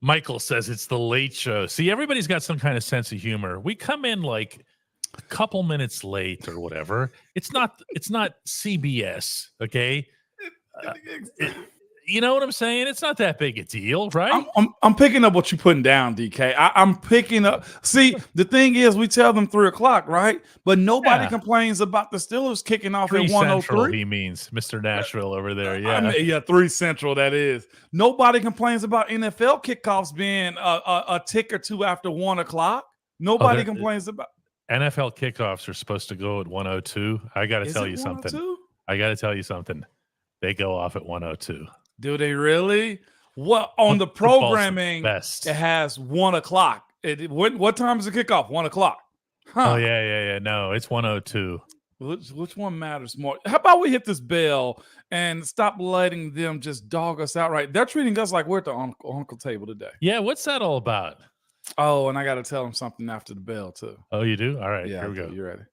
Michael says it's the late show. See, everybody's got some kind of sense of humor. We come in like a couple minutes late or whatever. It's not CBS, okay? You know what I'm saying? It's not that big a deal, right? I'm picking up what you're putting down, DK. I'm picking up. See, the thing is, we tell them 3:00, right? But nobody complains about the Steelers kicking off at 1:03. He means Mr. Nashville over there. Yeah, 3 Central. That is. Nobody complains about NFL kickoffs being a tick or two after 1:00. Nobody complains about. NFL kickoffs are supposed to go at 1:02. I got to tell you something. They go off at 1:02. Do they really? What on the programming? It has 1:00. What time is the kickoff? 1:00. Huh. Oh yeah. No, it's 1:02. Which one matters more? How about we hit this bell and stop letting them just dog us outright? They're treating us like we're at the uncle table today. Yeah, what's that all about? Oh, and I got to tell them something after the bell too. Oh, you do? All right, yeah, here we go. You ready?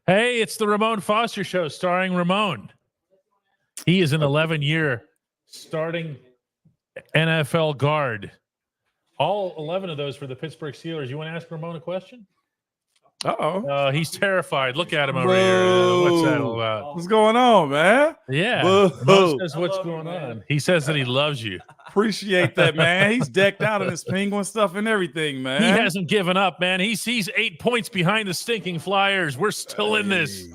Hey, it's the Ramon Foster Show starring Ramon. He is an 11-year starting NFL guard. All 11 of those for the Pittsburgh Steelers. You want to ask Ramon a question? Uh-oh. He's terrified. Look at him over here. What's that all about? What's going on, man? Yeah. Mo says what's going on. He says that he loves you. Appreciate that, man. He's decked out in his penguin stuff and everything, man. He hasn't given up, man. He sees 8 points behind the stinking Flyers. We're still in this.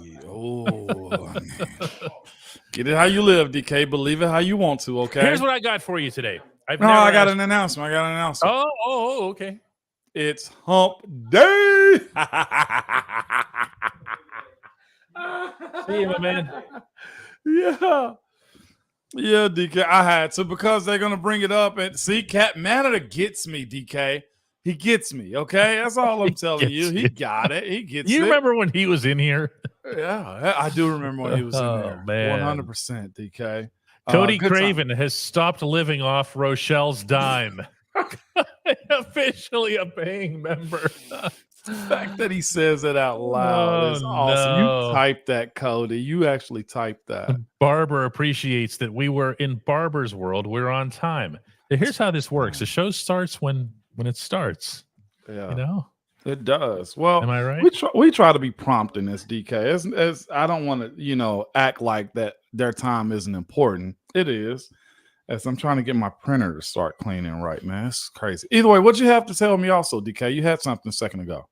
Get it how you live, DK. Believe it how you want to, okay? Here's what I got for you today. I got an announcement. Oh, okay. It's hump day. See you, my man. Yeah, DK. I had to because they're gonna bring it up and see. Cat Manor gets me, DK. He gets me. Okay, that's all I'm telling you. He got it. He gets. You remember when he was in here? Yeah, I do remember when he was in there. Man, 100%, DK. Cody Craven has stopped living off Rochelle's dime. Officially a paying member. The fact that he says it out loud is awesome. No. You typed that, Cody. You actually typed that. Barber appreciates that we were in Barber's world. We're on time. Here's how this works. The show starts when it starts. Yeah. You know? It does. Well, am I right? We try to be prompt in this, DK. As I don't want to, act like that their time isn't important. It is. As I'm trying to get my printer to start cleaning right, man. It's crazy. Either way, what you have to tell me also, DK? You had something a second ago.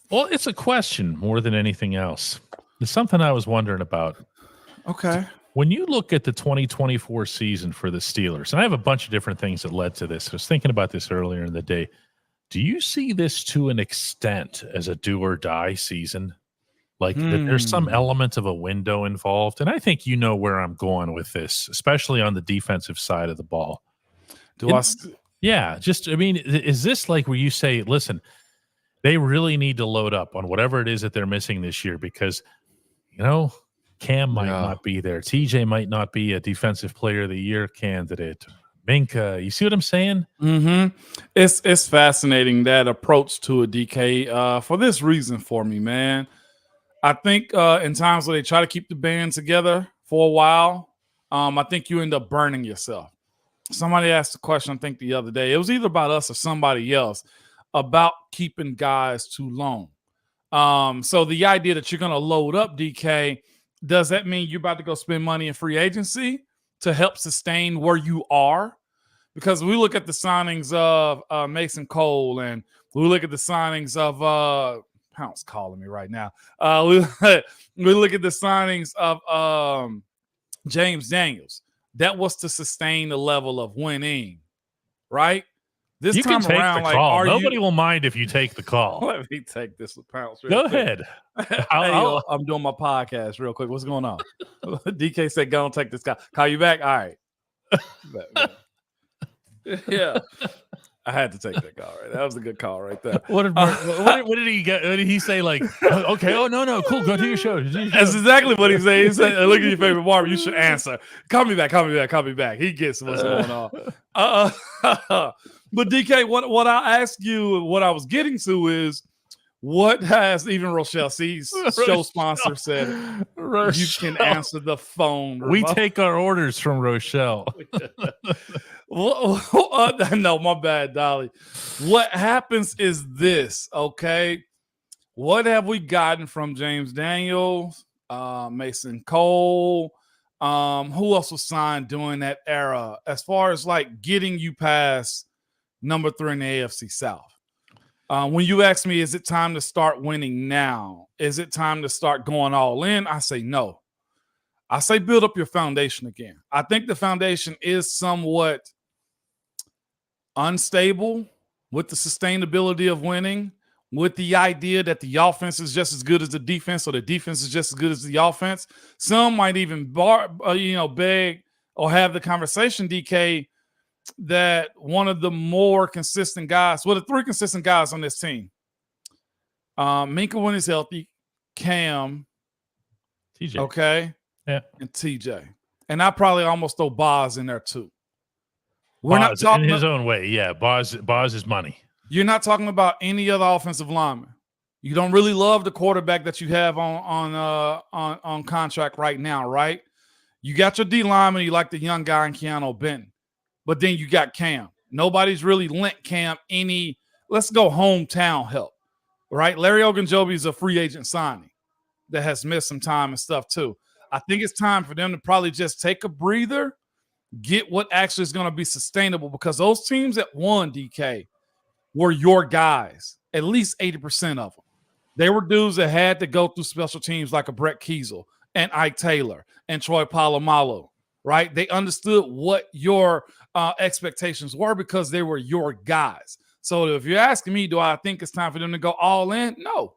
Well, it's a question more than anything else. It's something I was wondering about. Okay. When you look at the 2024 season for the Steelers, and I have a bunch of different things that led to this. I was thinking about this earlier in the day. Do you see this to an extent as a do or die season? Like that there's some element of a window involved. And I think you know where I'm going with this, especially on the defensive side of the ball. Is this like where you say, listen, they really need to load up on whatever it is that they're missing this year because, Cam might not be there. TJ might not be a defensive player of the year candidate. Minka, you see what I'm saying? Mm-hmm. It's fascinating, that approach to a DK for this reason for me, man. I think in times where they try to keep the band together for a while, I think you end up burning yourself. Somebody asked a question, I think, the other day. It was either about us or somebody else about keeping guys too long. So the idea that you're going to load up, DK, does that mean you're about to go spend money in free agency to help sustain where you are? Because we look at the signings of Mason Cole, and we look at the signings of Pounce calling me right now. We look at the signings of James Daniels. That was to sustain the level of winning, right? This you time can take around, the call. Nobody will mind if you take the call. Let me take this with Pounce. Go ahead. I'm doing my podcast real quick. What's going on? DK said, "Go and take this call. Call you back." All right. Yeah. I had to take that call, right? That was a good call right there. What did he get? What did he say? Like, okay, no, cool, go do your show. That's exactly what he said. He said, "Look at your favorite barber. You should answer. Call me back. He gets what's going on." But DK, what I asked you, what I was getting to is, what has even Rochelle, show sponsor said, you can answer the phone. We take our orders from Rochelle. No, my bad, Dolly. What happens is this, okay? What have we gotten from James Daniels, Mason Cole? Who else was signed during that era as far as like getting you past number 3 in the AFC South? When you ask me, is it time to start winning now? Is it time to start going all in? I say no. I say build up your foundation again. I think the foundation is somewhat unstable with the sustainability of winning, with the idea that the offense is just as good as the defense or the defense is just as good as the offense. Some might even beg or have the conversation, DK, that one of the more consistent guys, the 3 consistent guys on this team, Minkah when he's healthy, Cam, TJ, okay, yeah, and TJ, and I probably almost throw Boz in there too. We're not talking in his own way, yeah. Boz is money. You're not talking about any other offensive lineman. You don't really love the quarterback that you have on contract right now, right? You got your D lineman, you like the young guy in Keanu Benton. But then you got Cam. Nobody's really lent Cam any, let's go hometown help, right? Larry Ogunjobi is a free agent signing that has missed some time and stuff too. I think it's time for them to probably just take a breather, get what actually is going to be sustainable, because those teams that won, DK, were your guys, at least 80% of them. They were dudes that had to go through special teams like a Brett Kiesel and Ike Taylor and Troy Polamalu, right? They understood what your expectations were because they were your guys. So if you're asking me, do I think it's time for them to go all in? No.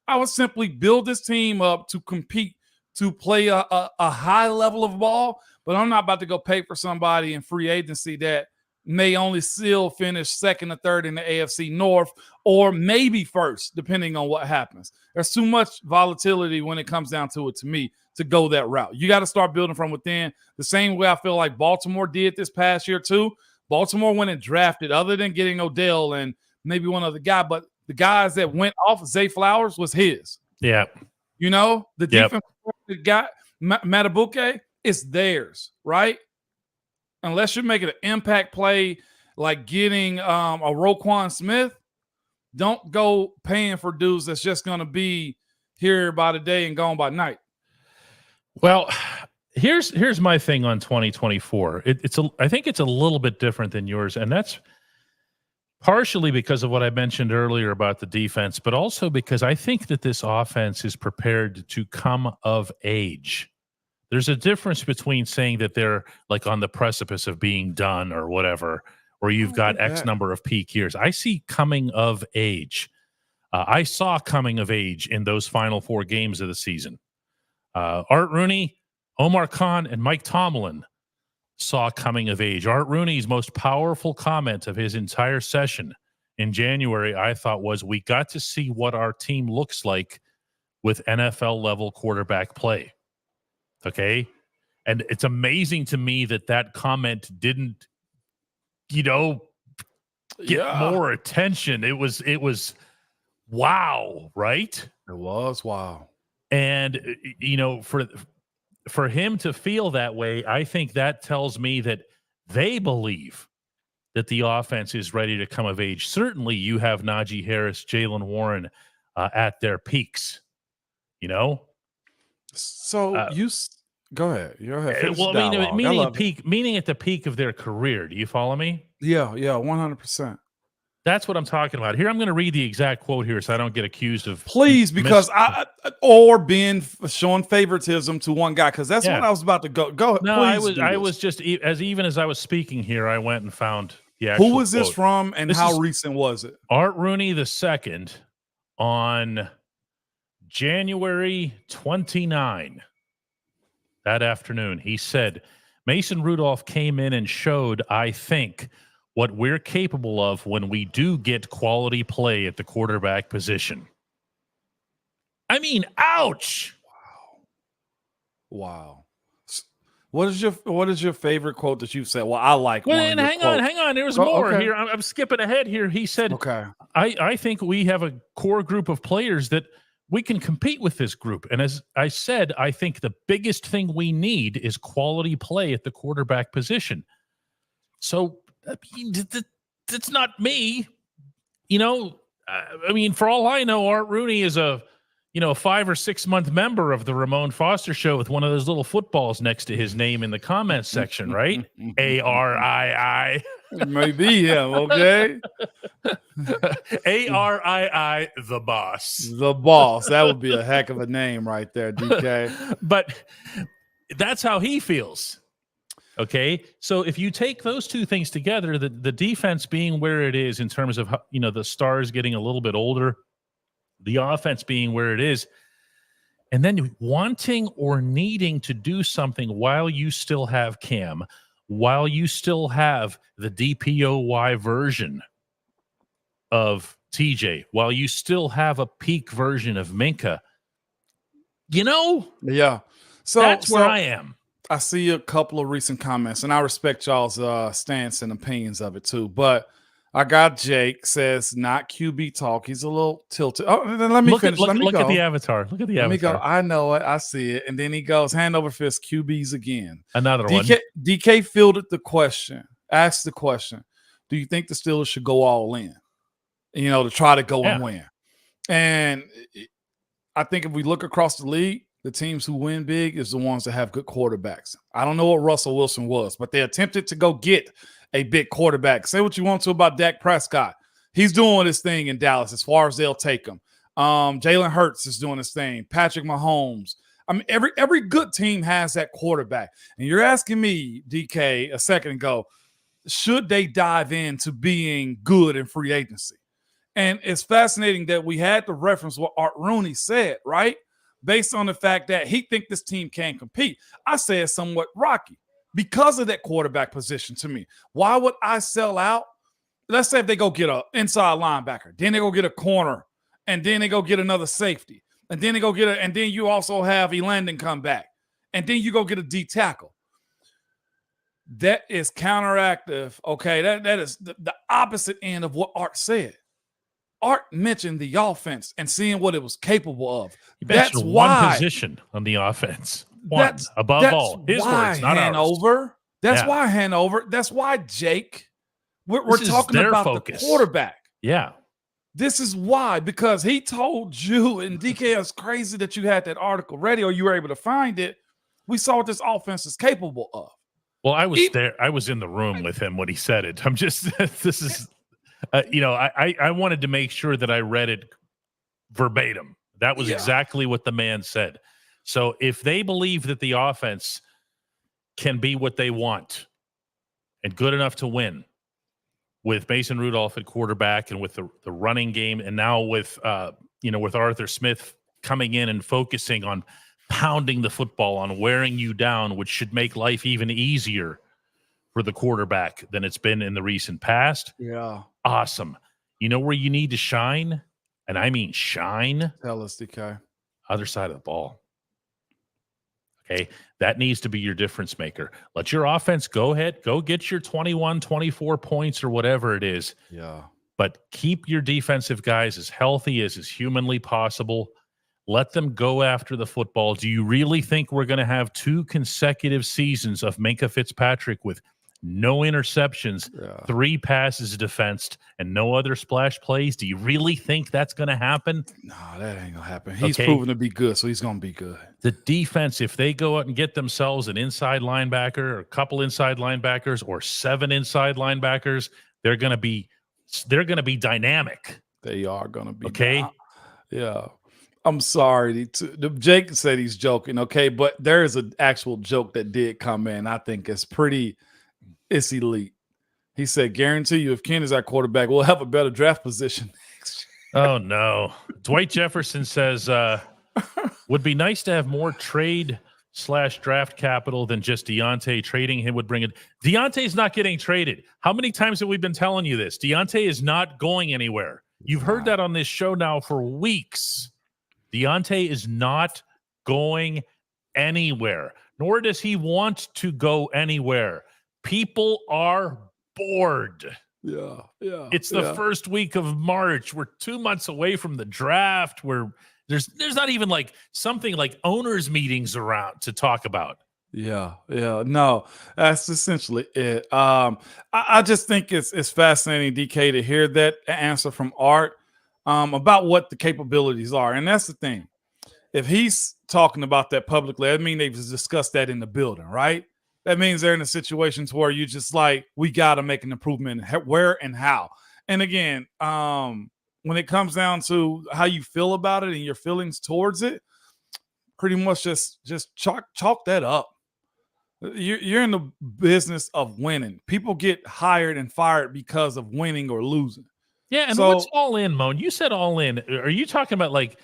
I would simply build this team up to compete, to play a high level of ball, but I'm not about to go pay for somebody in free agency that may only still finish 2nd or 3rd in the AFC North, or maybe 1st, depending on what happens. There's too much volatility when it comes down to it, to me, to go that route. You got to start building from within, the same way I feel like Baltimore did this past year too. Baltimore went and drafted, other than getting Odell and maybe one other guy, but the guys that went off, Zay Flowers was his. Yeah. You know, the defense guy, Matabuke, is theirs, right? Unless you're making an impact play like getting a Roquan Smith, don't go paying for dudes that's just going to be here by the day and gone by night. Well, here's my thing on 2024. I think it's a little bit different than yours, and that's partially because of what I mentioned earlier about the defense, but also because I think that this offense is prepared to come of age. There's a difference between saying that they're like on the precipice of being done or whatever, or you've got X number of peak years. I see coming of age. I saw coming of age in those final 4 games of the season. Art Rooney, Omar Khan, and Mike Tomlin saw coming of age. Art Rooney's most powerful comment of his entire session in January, I thought, was, we got to see what our team looks like with NFL-level quarterback play. Okay. And it's amazing to me that comment didn't, get more attention. It was wow. Right. It was wow. And, for him to feel that way, I think that tells me that they believe that the offense is ready to come of age. Certainly you have Najee Harris, Jaylen Warren at their peaks, So go ahead. Well, meaning at the peak of their career. Do you follow me? Yeah, 100%. That's what I'm talking about. Here, I'm going to read the exact quote here so I don't get accused of... Please, because or being showing favoritism to one guy, because that's what I was about to go. Go ahead. No, I was just, even as I was speaking here, I went and found the actual Who was this quote. from, and how recent was it? Art Rooney II on January 29. That afternoon, he said, Mason Rudolph came in and showed, I think, what we're capable of when we do get quality play at the quarterback position. I mean, ouch. Wow. What is your favorite quote that you've said? Well, I like Well, one and of your hang quotes. on. There was more okay. here. I'm skipping ahead here. He said, Okay. I think we have a core group of players that we can compete with this group. And as I said, I think the biggest thing we need is quality play at the quarterback position. So, I mean, it's not me. I mean, for all I know, Art Rooney is a 5 or 6 month member of the Ramon Foster show with one of those little footballs next to his name in the comments section, right? ARII. Maybe him, okay? ARII, the boss. The boss. That would be a heck of a name right there, DK. But that's how he feels. Okay, so if you take those two things together, the defense being where it is in terms of the stars getting a little bit older, the offense being where it is, and then wanting or needing to do something while you still have Cam, while you still have the DPOY version of TJ, while you still have a peak version of Minka, Yeah. So that's where I am. I see a couple of recent comments, and I respect y'all's stance and opinions of it too. But I got Jake says not QB talk. He's a little tilted. Oh, then let me finish. Look at the avatar. Look at the avatar. Let me go. I know it. I see it. And then he goes hand over fist QBs again. Another one. DK fielded the question. Asked the question. Do you think the Steelers should go all in? To try to go and win. And I think if we look across the league, the teams who win big is the ones that have good quarterbacks. I don't know what Russell Wilson was, but they attempted to go get a big quarterback. Say what you want to about Dak Prescott. He's doing his thing in Dallas as far as they'll take him. Jalen Hurts is doing his thing. Patrick Mahomes. I mean, every good team has that quarterback. And you're asking me, DK, a second ago, should they dive into being good in free agency? And it's fascinating that we had to reference what Art Rooney said, right? Based on the fact that he think this team can compete. I say it's somewhat rocky because of that quarterback position to me. Why would I sell out? Let's say if they go get an inside linebacker, then they go get a corner, and then they go get another safety, and then they go get and then you also have Elandon come back, and then you go get a D tackle. That is counteractive. Okay, that is the opposite end of what Art said. Art mentioned the offense and seeing what it was capable of. That's why one position on the offense. That's above all. His words, not Hanover. Ours. That's why Hanover. That's why Jake. We're talking about focus. The quarterback. Yeah. This is why, because he told you, and DK, it's crazy that you had that article ready or you were able to find it. We saw what this offense is capable of. Well, I was there. I was in the room with him when he said it. I'm just, this is. I wanted to make sure that I read it verbatim. That was exactly what the man said. So if they believe that the offense can be what they want and good enough to win with Mason Rudolph at quarterback and with the running game, and now with with Arthur Smith coming in and focusing on pounding the football, on wearing you down, which should make life even easier for the quarterback than it's been in the recent past. Yeah. Awesome. You know where you need to shine? And I mean shine. Tell us, DK. Other side of the ball. Okay. That needs to be your difference maker. Let your offense go ahead. Go get your 21, 24 points or whatever it is. Yeah. But keep your defensive guys as healthy as is humanly possible. Let them go after the football. Do you really think we're going to have 2 consecutive seasons of Minkah Fitzpatrick with no interceptions, 3 passes defensed, and no other splash plays? Do you really think that's going to happen? No, that ain't going to happen. He's proven to be good, so he's going to be good. The defense, if they go out and get themselves an inside linebacker or a couple inside linebackers or 7 inside linebackers, they're going to be dynamic. They are going to be. Okay? Yeah. I'm sorry. Jake said he's joking, okay? But there is an actual joke that did come in. I think it's elite. He said, guarantee you if Ken is our quarterback, we'll have a better draft position next year. Oh, no. Dwight Jefferson says, would be nice to have more trade/draft capital than just Deontay. Trading him would bring it. Deontay's not getting traded. How many times have we been telling you this? Deontay is not going anywhere. You've heard that on this show now for weeks. Deontay is not going anywhere. nor does he want to go anywhere. People are bored. Yeah. It's the first week of March. We're 2 months away from the draft. There's not even like something like owners meetings around to talk about. Yeah. No, that's essentially it. I just think it's fascinating, DK, to hear that answer from Art about what the capabilities are. And that's the thing. If he's talking about that publicly, I mean, they've discussed that in the building, right? That means they're in a situation where you just like, we got to make an improvement. Where and how? And again, when it comes down to how you feel about it and your feelings towards it, pretty much just chalk that up. You're in the business of winning. People get hired and fired because of winning or losing. Yeah, and what's all in, Moan? You said all in. Are you talking about like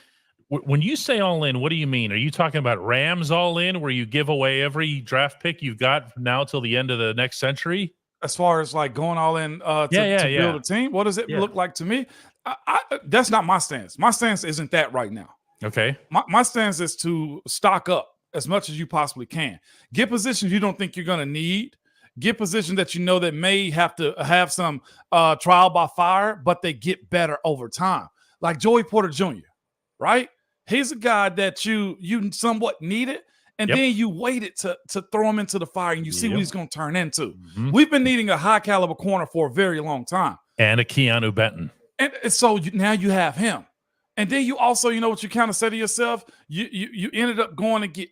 when you say all in, what do you mean? Are you talking about Rams all in, where you give away every draft pick you've got from now till the end of the next century? As far as like going all in to build a team, what does it look like to me? That's not my stance. My stance isn't that right now. Okay. My stance is to stock up as much as you possibly can. Get positions you don't think you're going to need. Get positions that you know that may have to have some trial by fire, but they get better over time. Like Joey Porter Jr., right? He's a guy that you somewhat needed, and then you waited to throw him into the fire, and you see what he's going to turn into. Mm-hmm. We've been needing a high-caliber corner for a very long time. And a Keanu Benton. And so now you have him. And then you also, you know what you kind of say to yourself? You ended up going to get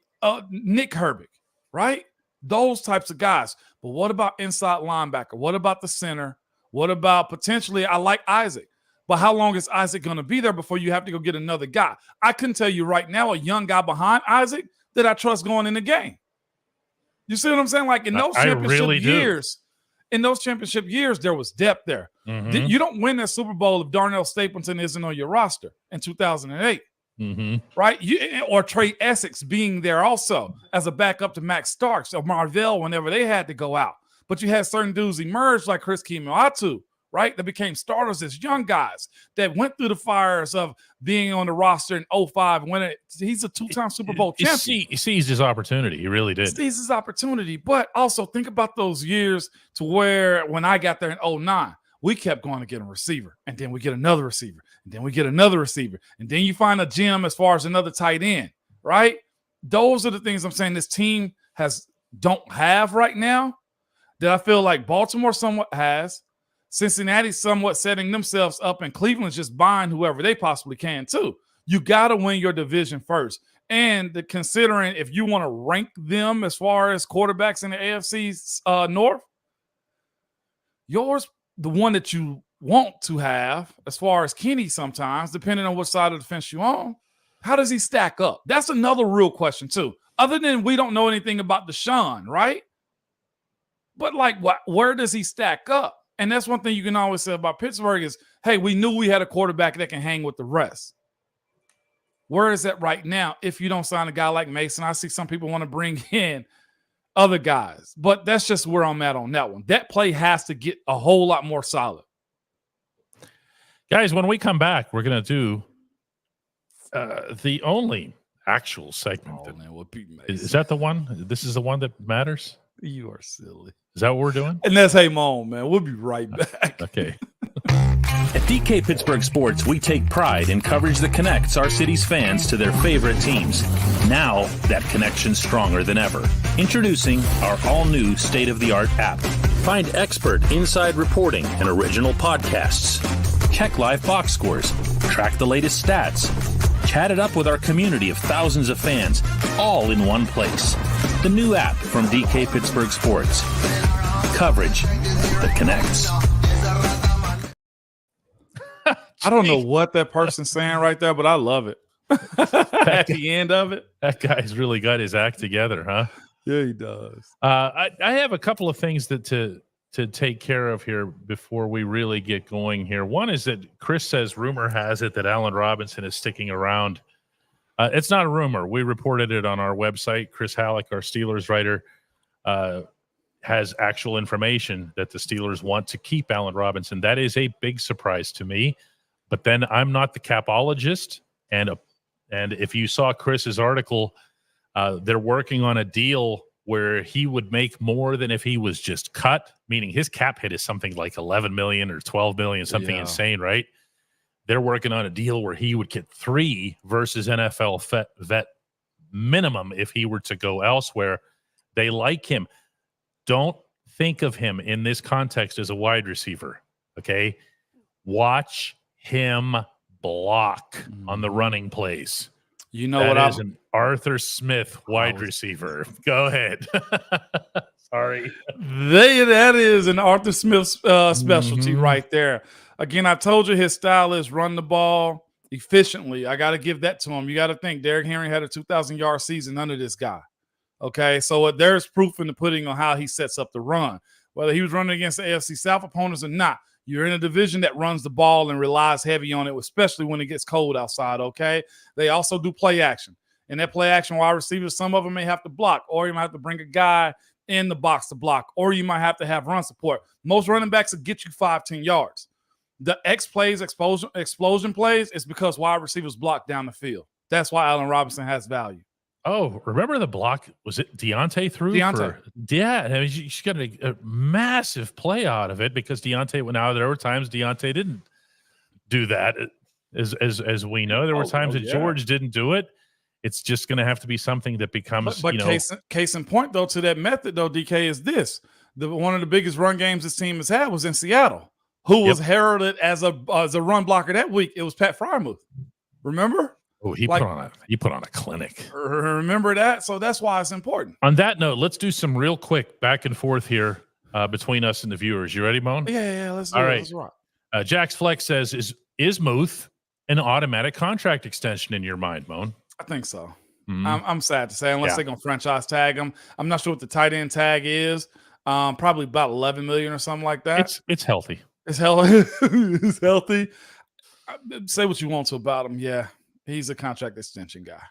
Nick Herbig, right? Those types of guys. But what about inside linebacker? What about the center? What about potentially, I like Isaac. But how long is Isaac going to be there before you have to go get another guy? I couldn't tell you right now a young guy behind Isaac that I trust going in the game. You see what I'm saying? Like in those championship years, there was depth there. Mm-hmm. You don't win that Super Bowl if Darnell Stapleton isn't on your roster in 2008. Mm-hmm. Right? Or Trey Essex being there also as a backup to Max Starks or Marvell whenever they had to go out. But you had certain dudes emerge like Chris Kemoatu, right? That became starters as young guys that went through the fires of being on the roster in 05. He's a two-time Super Bowl champion. He seized his opportunity. He really did. Seized his opportunity. But also think about those years to where when I got there in 09, we kept going to get a receiver, and then we get another receiver, and then we get another receiver, and then you find a gem as far as another tight end, right? Those are the things I'm saying this team don't have right now that I feel like Baltimore somewhat has. Cincinnati's somewhat setting themselves up, and Cleveland's just buying whoever they possibly can too. You got to win your division first. And considering if you want to rank them as far as quarterbacks in the AFC North, yours, the one that you want to have, as far as Kenny sometimes, depending on what side of the fence you're on, how does he stack up? That's another real question too. Other than we don't know anything about Deshaun, right? But like, where does he stack up? And that's one thing you can always say about Pittsburgh is, hey, we knew we had a quarterback that can hang with the rest. Where is that right now if you don't sign a guy like Mason? I see some people want to bring in other guys, but that's just where I'm at on that one. That play has to get a whole lot more solid. Guys, when we come back, we're going to do the only actual segment. Is that the one? This is the one that matters? You are silly. Is that what we're doing? And that's Hey Mom, man. We'll be right back. Okay. At DK Pittsburgh Sports, we take pride in coverage that connects our city's fans to their favorite teams. Now, that connection's stronger than ever. Introducing our all-new state-of-the-art app. Find expert inside reporting and original podcasts. Check live box scores. Track the latest stats. Chat it up with our community of thousands of fans, all in one place. The new app from DK Pittsburgh Sports. Coverage that connects. I don't know what that person's saying right there, but I love it. At the end of it. That guy's really got his act together, huh? Yeah, he does. I have a couple of things that to take care of here before we really get going here. One is that Chris says rumor has it that Allen Robinson is sticking around. It's not a rumor. We reported it on our website. Chris Halleck, our Steelers writer, has actual information that the Steelers want to keep Allen Robinson. That is a big surprise to me. But then I'm not the capologist, and if you saw Chris's article They're working on a deal where he would make more than if he was just cut, meaning his cap hit is something like 11 million or 12 million, something insane, right? They're working on a deal where he would get 3 versus NFL vet minimum if he were to go elsewhere. They like him. Don't think of him in this context as a wide receiver, okay? Watch him block on the running plays. You know that is an Arthur Smith wide receiver. Go ahead. Sorry. That is an Arthur Smith specialty right there. Again, I told you his style is run the ball efficiently. I got to give that to him. You got to think Derrick Henry had a 2,000-yard season under this guy. Okay, so there's proof in the pudding on how he sets up the run. Whether he was running against the AFC South opponents or not, you're in a division that runs the ball and relies heavy on it, especially when it gets cold outside, okay? They also do play action. And that play action wide receivers, some of them may have to block, or you might have to bring a guy in the box to block, or you might have to have run support. Most running backs will get you 5-10 yards. The X plays, explosion plays, is because wide receivers block down the field. That's why Allen Robinson has value. Oh, remember the block? Was it Deontay threw? Yeah, I mean, she got a massive play out of it because Deontay went out. There were times Deontay didn't do that. As we know, there were times that George didn't do it. It's just going to have to be something that becomes. But case in point, though, to that method, though, DK, is this: one of the biggest run games this team has had was in Seattle. Who was heralded as a run blocker that week? It was Pat Frymouth. Remember? Oh, he put on a clinic. Remember that? So that's why it's important. On that note, let's do some real quick back and forth here between us and the viewers. You ready, Moan? Yeah. Let's do it. Let's rock. Jax Flex says, is Muth an automatic contract extension in your mind, Moan? I think so. I'm sad to say, unless they're going to franchise tag him. I'm not sure what the tight end tag is. Probably about 11 million or something like that. It's healthy. It's healthy. It's healthy. Say what you want to about him. Yeah. He's a contract extension guy.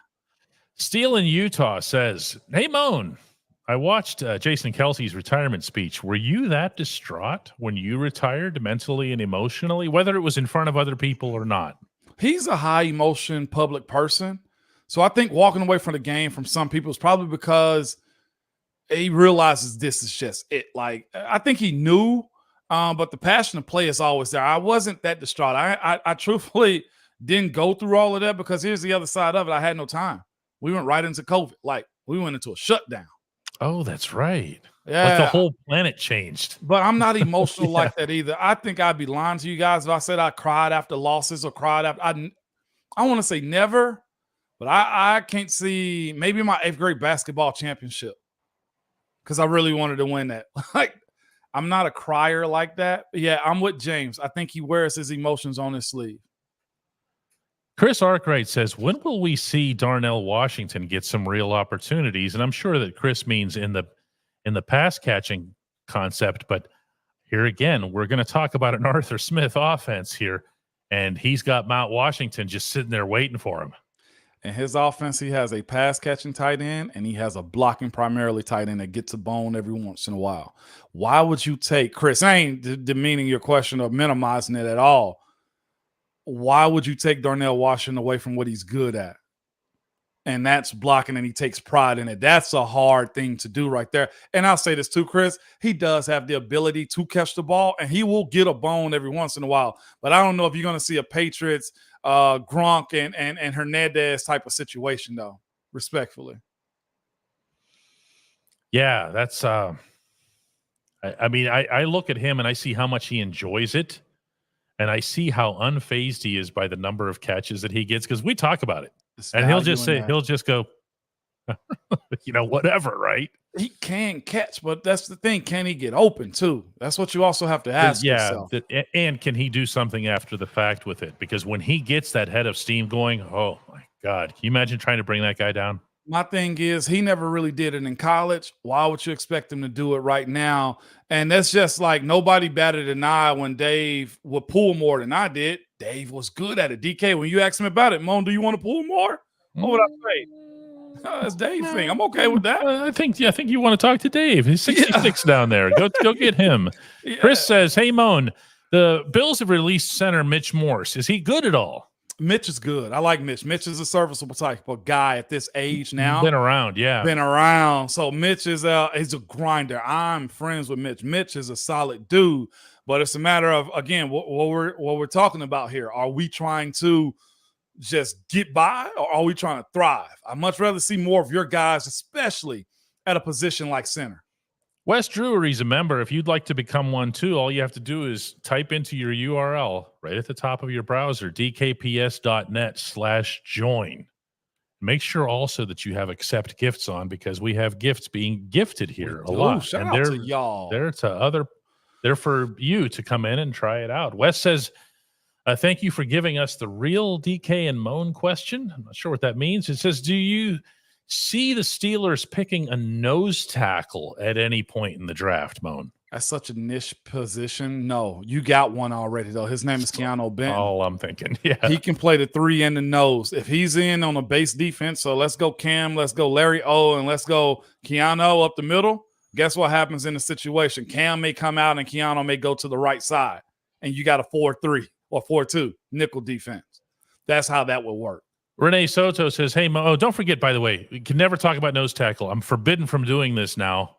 Steele in Utah says, hey, Moan, I watched Jason Kelsey's retirement speech. Were you that distraught when you retired mentally and emotionally, whether it was in front of other people or not? He's a high emotion public person. So I think walking away from the game from some people is probably because he realizes this is just it. Like, I think he knew, but the passion to play is always there. I wasn't that distraught. I truthfully didn't go through all of that because here's the other side of it. I had no time. We went right into COVID. Like, we went into a shutdown. Oh, that's right. Yeah. Like the whole planet changed. But I'm not emotional like that either. I think I'd be lying to you guys if I said I cried after losses or cried after. I want to say never, but I can't see maybe my 8th grade basketball championship because I really wanted to win that. Like, I'm not a crier like that. But yeah, I'm with James. I think he wears his emotions on his sleeve. Chris Arkwright says, when will we see Darnell Washington get some real opportunities? And I'm sure that Chris means in the pass catching concept, but here again, we're going to talk about an Arthur Smith offense here, and he's got Mount Washington just sitting there waiting for him. In his offense, he has a pass catching tight end, and he has a blocking primarily tight end that gets a bone every once in a while. Why would you take Chris? I ain't demeaning your question or minimizing it at all. Why would you take Darnell Washington away from what he's good at? And that's blocking, and he takes pride in it. That's a hard thing to do right there. And I'll say this too, Chris. He does have the ability to catch the ball, and he will get a bone every once in a while. But I don't know if you're going to see a Patriots, Gronk, and Hernandez type of situation, though, respectfully. Yeah, that's I look at him, and I see how much he enjoys it. And I see how unfazed he is by the number of catches that he gets because we talk about it. And he'll just go, whatever, right? He can catch, but that's the thing. Can he get open too? That's what you also have to ask yourself. And can he do something after the fact with it? Because when he gets that head of steam going, oh my God, can you imagine trying to bring that guy down? My thing is he never really did it in college. Why would you expect him to do it right now? And that's just like nobody batted an eye when Dave would pull more than I did. Dave was good at it. DK, when you asked him about it, Moan, do you want to pull more? What would I say? That's Dave's thing. I'm okay with that. I think you want to talk to Dave. He's 66 down there. Go get him. Yeah. Chris says, hey, Moan, the Bills have released center Mitch Morse. Is he good at all? Mitch is good. I like Mitch. Mitch is a serviceable type of guy at this age now. Been around, yeah. Been around. So Mitch is he's a grinder. I'm friends with Mitch. Mitch is a solid dude. But it's a matter of, again, what we're talking about here. Are we trying to just get by, or are we trying to thrive? I'd much rather see more of your guys, especially at a position like center. West Drury's a member. If you'd like to become one too, all you have to do is type into your URL right at the top of your browser, dkps.net/join. Make sure also that you have accept gifts on, because we have gifts being gifted here a lot. Shout and out to y'all. They're for you to come in and try it out. Wes says, thank you for giving us the real DK and Moan question. I'm not sure what that means. It says, do you see the Steelers picking a nose tackle at any point in the draft, Moan? That's such a niche position. No, you got one already, though. His name is Keanu Benton. All I'm thinking, yeah. He can play the 3 and the nose. If he's in on a base defense, so let's go Cam, let's go Larry O, and let's go Keanu up the middle. Guess what happens in the situation? Cam may come out and Keanu may go to the right side, and you got a 4-3 or 4-2 nickel defense. That's how that would work. Renee Soto says, hey, Mo, don't forget, by the way, we can never talk about nose tackle. I'm forbidden from doing this now.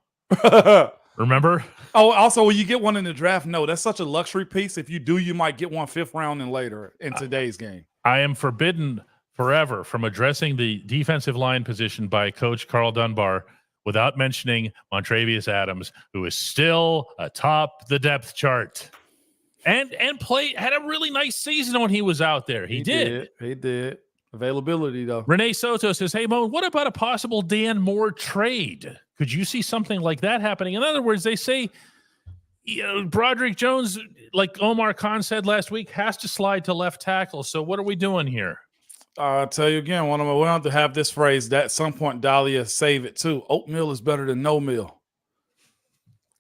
Remember? Oh, also, will you get one in the draft? No, that's such a luxury piece. If you do, you might get one 5th round and later in today's game. I am forbidden forever from addressing the defensive line position by Coach Carl Dunbar without mentioning Montravius Adams, who is still atop the depth chart. And had a really nice season when he was out there. He did. He did. Availability, though. Renee Soto says, hey, Mo, what about a possible Dan Moore trade? Could you see something like that happening? In other words, they say, Broderick Jones, like Omar Khan said last week, has to slide to left tackle. So what are we doing here? I'll tell you again, we want to have this phrase that at some point Dahlia save it too. Oatmeal is better than no meal.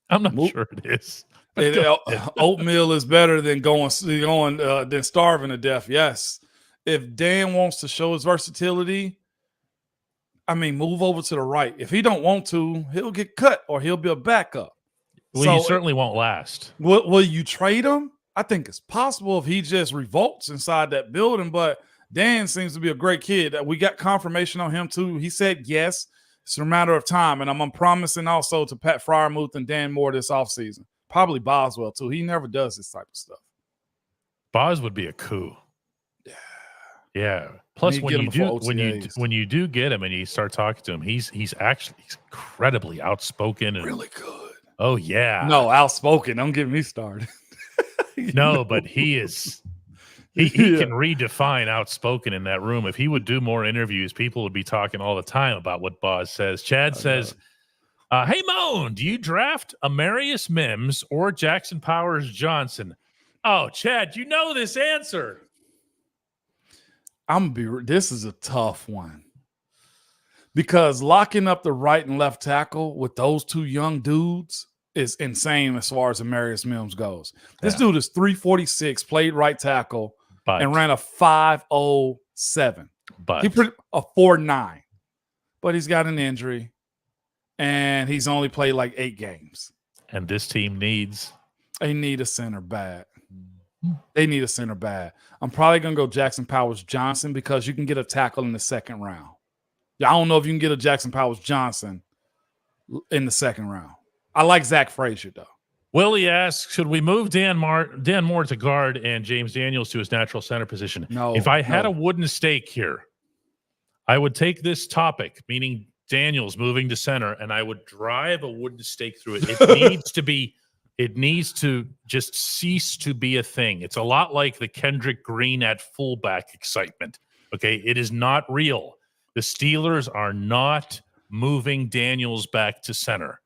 I'm not sure it is. Oatmeal is better than than starving to death. Yes. If Dan wants to show his versatility, move over to the right. If he don't want to, he'll get cut or he'll be a backup. Well, he certainly won't last. Will you trade him? I think it's possible if he just revolts inside that building, but Dan seems to be a great kid. We got confirmation on him too. He said yes. It's a matter of time, and I'm promising also to Pat Fryermuth and Dan Moore this offseason. Probably Boswell too. He never does this type of stuff. Bos would be a coup. Yeah. Plus, when you do get him and you start talking to him, he's incredibly outspoken and really good. Oh yeah. No, outspoken. Don't get me started. No, but he is. He can redefine outspoken in that room. If he would do more interviews, people would be talking all the time about what Boz says. Chad says, hey, Moan, do you draft Amarius Mims or Jackson Powers Johnson? Oh, Chad, you know this answer. This is a tough one. Because locking up the right and left tackle with those two young dudes is insane as far as Amarius Mims goes. This dude is 346, played right tackle, and ran a 5.07. But he put a 4.9. But he's got an injury, and he's only played like 8 games. And this team they need a center bad. They need a center bad. I'm probably going to go Jackson Powers Johnson because you can get a tackle in the 2nd round. I don't know if you can get a Jackson Powers Johnson in the 2nd round. I like Zach Frazier, though. Willie asks, should we move Dan Moore to guard and James Daniels to his natural center position? No. If I had a wooden stake here, I would take this topic, meaning Daniels moving to center, and I would drive a wooden stake through it. It needs to just cease to be a thing. It's a lot like the Kendrick Green at fullback excitement. Okay, it is not real. The Steelers are not moving Daniels back to center.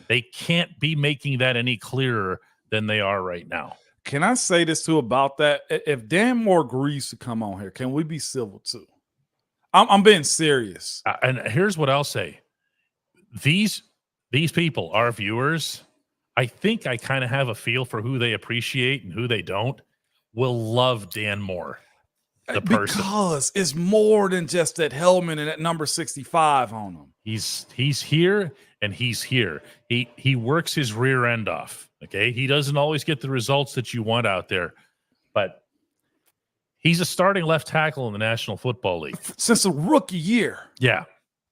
They can't be making that any clearer than they are right now. Can I say this too about that? If Dan Moore agrees to come on here, can we be civil too? I'm being serious. And here's what I'll say. These people, our viewers, I think I kind of have a feel for who they appreciate and who they don't, will love Dan Moore, the person. Because it's more than just that helmet and that number 65 on him. He's here and he's here. He works his rear end off, okay? He doesn't always get the results that you want out there, but He's a starting left tackle in the National Football League since a rookie year. Yeah.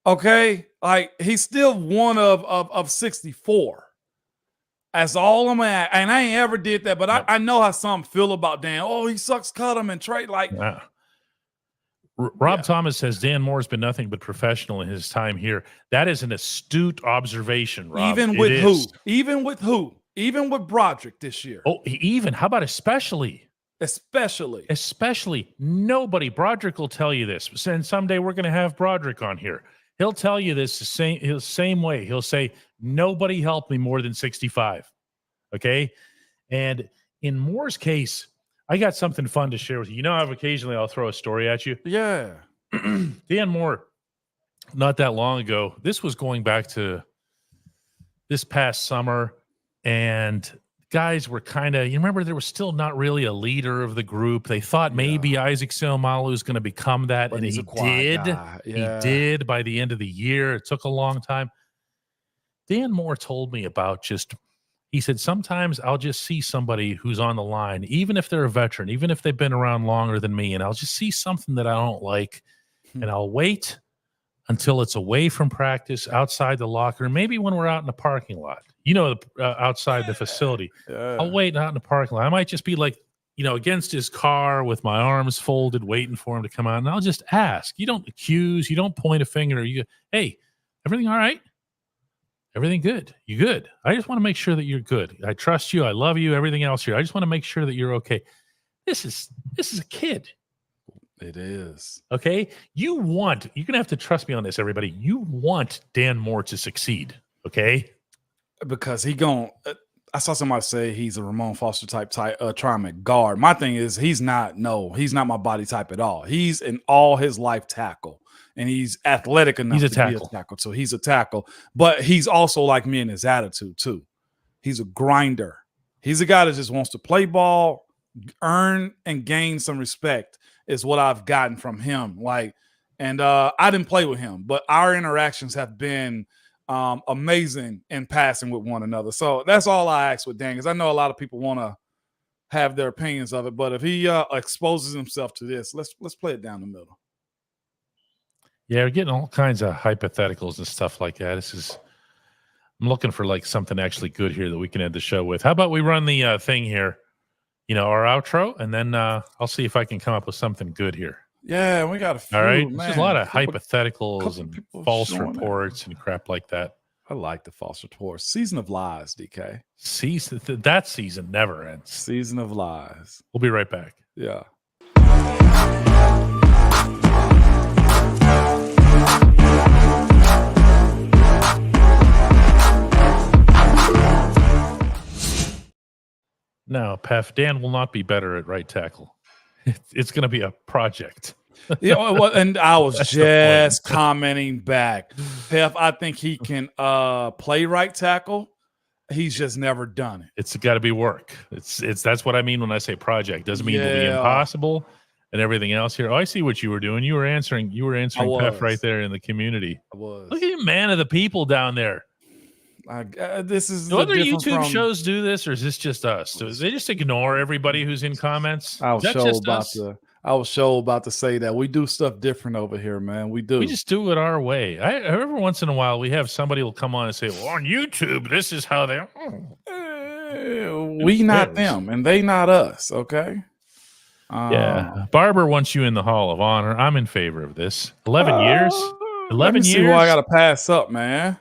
Okay, like he's still one of 64. That's all I'm at. And I ain't ever did that, but I know how some feel about Dan. Oh, he sucks, cut him and trade. Like, Rob Thomas says Dan Moore's been nothing but professional in his time here. That is an astute observation, Rob. Even with who? Even with who? Even with Broderick this year. Oh, even. How about especially? Especially. Nobody. Broderick will tell you this. And someday we're going to have Broderick on here. He'll tell you this the same way. He'll say, nobody helped me more than 65. Okay? And in Moore's case, I got something fun to share with you. You know how occasionally I'll throw a story at you? Yeah. Dan Moore, not that long ago, this was going back to this past summer, and guys were kind of, you remember, there was still not really a leader of the group. They thought maybe Isaac Seumalo was going to become that, but and he did. Yeah. He did by the end of the year. It took a long time. Dan Moore told me about he said, sometimes I'll just see somebody who's on the line, even if they're a veteran, even if they've been around longer than me, and I'll just see something that I don't like, and I'll wait until it's away from practice, outside the locker, maybe when we're out in the parking lot, outside the facility. I'll wait out in the parking lot. I might just be like, against his car with my arms folded, waiting for him to come out, and I'll just ask. You don't accuse. You don't point a finger. You go, hey, everything all right? Everything good? You good? I just want to make sure that you're good. I trust you. I love you. Everything else here. I just want to make sure that you're okay. This is a kid. It is. Okay? You're going to have to trust me on this, everybody. You want Dan Moore to succeed. Okay? Because I saw somebody say he's a Ramon Foster type trying to guard. My thing is he's not my body type at all. He's an all his life tackle. And he's athletic enough to be a tackle. So he's a tackle. But he's also like me in his attitude, too. He's a grinder. He's a guy that just wants to play ball, earn and gain some respect is what I've gotten from him. I didn't play with him, but our interactions have been amazing in passing with one another. So that's all I ask with Dan, because I know a lot of people want to have their opinions of it. But if he exposes himself to this, let's play it down the middle. Yeah, we're getting all kinds of hypotheticals and stuff like that. I'm looking for something actually good here that we can end the show with. How about we run the thing here, our outro, and then I'll see if I can come up with something good here. Yeah, we got a few. All right, man. There's a lot of hypotheticals and false reports and crap like that. I like the false reports. Season of lies, DK. That season never ends. Season of lies. We'll be right back. Yeah. No, Pef, Dan will not be better at right tackle. It's going to be a project. And I was just commenting back. Pef, I think he can play right tackle. He's just never done it. It's got to be work. That's what I mean when I say project. Doesn't mean it'll be impossible and everything else here. Oh, I see what you were doing. You were answering Pef right there in the community. I was. Look at you, man of the people down there. This is do other YouTube shows do this, or is this just us? Do they just ignore everybody who's in comments? I was about to say that we do stuff different over here, man. We do. We just do it our way. Every once in a while, we have somebody will come on and say, "Well, on YouTube, this is how they." We not them, and they not us. Okay. Yeah, Barber wants you in the Hall of Honor. I'm in favor of this. 11 years. 11 years. See who I got to pass up, man.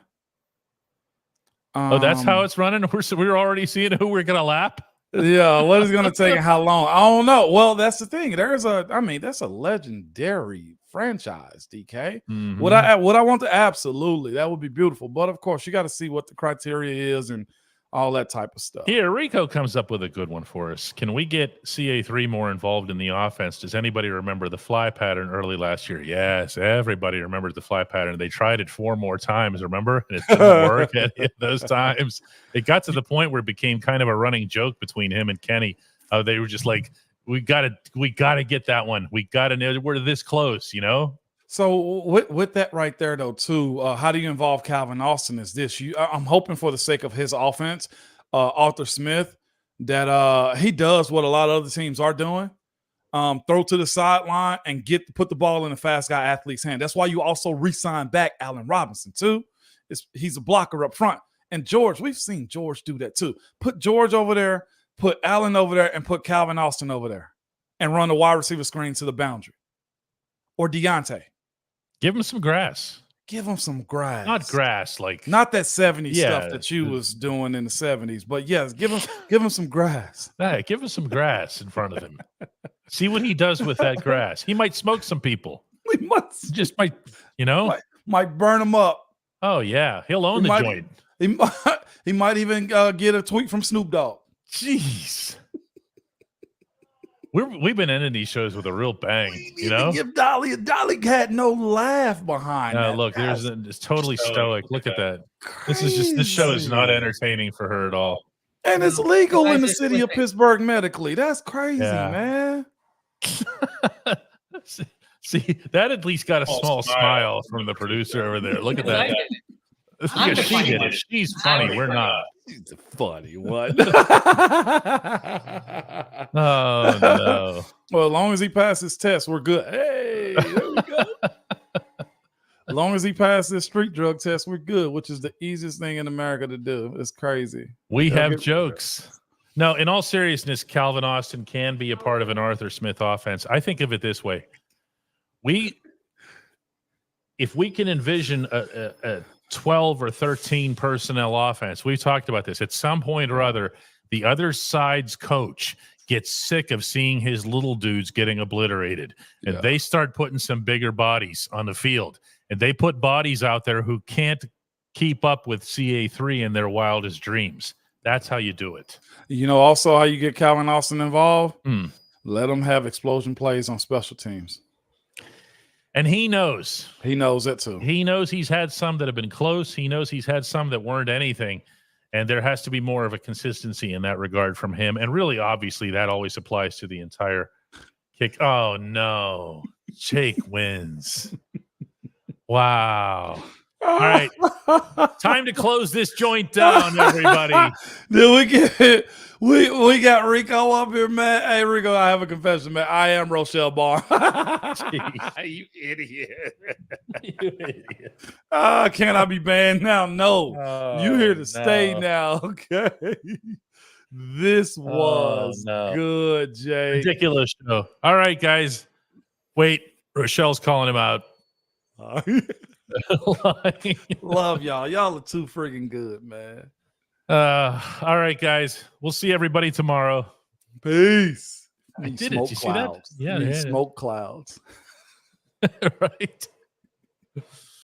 Oh, that's how it's running. We're already seeing who we're gonna lap. Yeah, what is it gonna take and how long? I don't know. Well, that's the thing. That's a legendary franchise, DK. Mm-hmm. Would I want to? Absolutely, that would be beautiful. But of course, you got to see what the criteria is and all that type of stuff. Here, Rico comes up with a good one for us. Can we get CA3 more involved in the offense? Does anybody remember the fly pattern early last year? Yes, everybody remembers the fly pattern. They tried it 4 more times, remember? And it didn't work at those times. It got to the point where it became kind of a running joke between him and Kenny. They were just like, we gotta get that one. We're this close, So with that right there, though, too, how do you involve Calvin Austin? Is this I'm hoping for the sake of his offense, Arthur Smith, that he does what a lot of other teams are doing. throw to the sideline and put the ball in a fast guy athlete's hand. That's why you also re-sign back Allen Robinson too. He's a blocker up front. And George, we've seen George do that too. Put George over there, put Allen over there, and put Calvin Austin over there and run the wide receiver screen to the boundary. Or Deontay. Give him some grass. Give him some grass. Not grass, like not that 70s stuff that you was doing in the 70s, but yes, give him some grass. Hey, give him some grass in front of him. See what he does with that grass. He might smoke some people. We just might, you know, might burn them up. Oh yeah, he'll own the joint. He might even get a tweet from Snoop Dogg. Jeez. We've been ending these shows with a real bang, you know. Give Dolly had no laugh behind. Look, it's totally stoic. Look at that. This show is not entertaining for her at all. And it's legal in the city of Pittsburgh medically. That's crazy, man. See, that at least got a small smile from the producer over there. Look at that. Because she did it. She's funny. We're not. She's a funny one. Oh no. Well, as long as he passes his test, we're good. Hey, there we go. As long as he passes this street drug test, we're good, which is the easiest thing in America to do. It's crazy. We have jokes. No, in all seriousness, Calvin Austin can be a part of an Arthur Smith offense. I think of it this way. If we can envision a 12 or 13 personnel offense, we've talked about this. At some point or other, the other side's coach gets sick of seeing his little dudes getting obliterated. And they start putting some bigger bodies on the field. And they put bodies out there who can't keep up with CA3 in their wildest dreams. That's how you do it. You know also how you get Calvin Austin involved? Let him have explosion plays on special teams. And he knows. He knows it too. He knows he's had some that have been close. He knows he's had some that weren't anything. And there has to be more of a consistency in that regard from him. And really, obviously, that always applies to the entire kick. Oh, no. Jake wins. Wow. All right. Time to close this joint down, everybody. Did we get it? We got Rico up here, man. Hey, Rico, I have a confession, man. I am Rochelle Barr. You idiot. You idiot. Can I be banned now? No. You here to stay now, okay? This was good, Jay. Ridiculous show. All right, guys. Wait, Rochelle's calling him out. Love y'all. Y'all are too freaking good, man. All right, guys. We'll see everybody tomorrow. Peace. I did it. Did you see that? Yeah, smoke clouds. Right.